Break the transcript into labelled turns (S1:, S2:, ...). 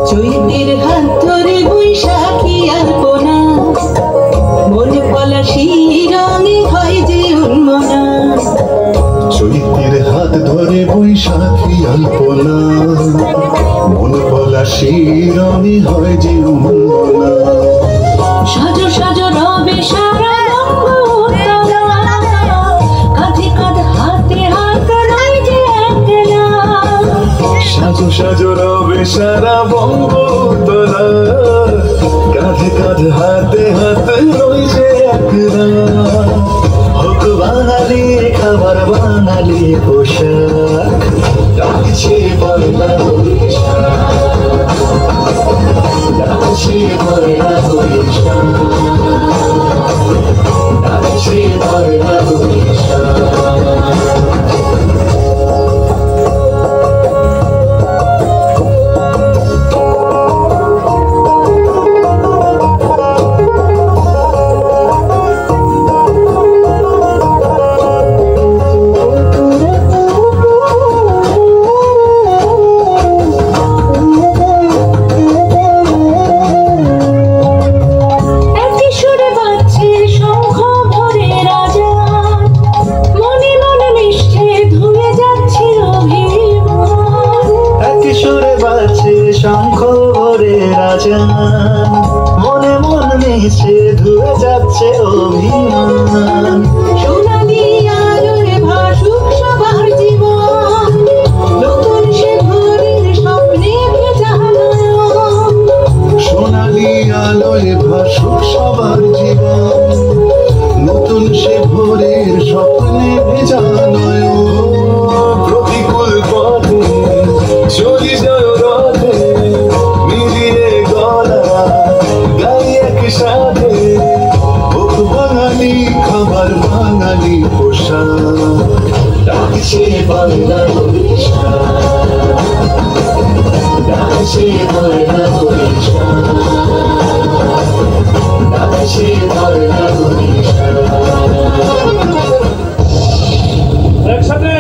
S1: চৈতের হাত ধরে বৈশাখী আলপনা, মন পলাশী রঙে হয় যে উন্মনা।
S2: চৈতের হাত ধরে বৈশাখী আলপনা, মন পলাশী রঙে হয় যে উন্মনা।
S1: সাজো সাজো রবে সারা বঙ্গোত্তরা, কাঁধে কাঁধ হাতে হাত নয় যে একলা।
S2: সাজো সাজো রবে সারা বঙ্গোত্তরা, কাঁধে কাঁধ হাতে হাতে রই যে একলা। হোক বাঙালি খাবার বাঙালি পোশাক, ডাকছে পয়লা বৈশাখ, ডাকছে পয়লা বৈশাখ, ডাকছে পয়লা বৈশাখ। শঙ্খ ভরে রাজা, মনে মন মিশে ধুয়ে যাচ্ছে অভিমান।
S1: সোনালি আলোয় ভাসুক সবার জীবন, নতুন সে ভোরের স্বপ্নে ভেজা নয়ন।
S2: সোনালি আলোয় ভাসুক সবার জীবন, নতুন সে ভোরের স্বপ্নে ভেজা নয়ন। প্রতিকূল পথে চলি যায় রথে, মিলিয়ে গলা গাই একসাথে। হোক বাঙালি খাবার বাঙালি পোশাক, ডাকছে পয়লা বৈশাখ, ডাকছে পয়লা বৈশাখ, ডাকছে পয়লা বৈশাখ।
S3: একসাথে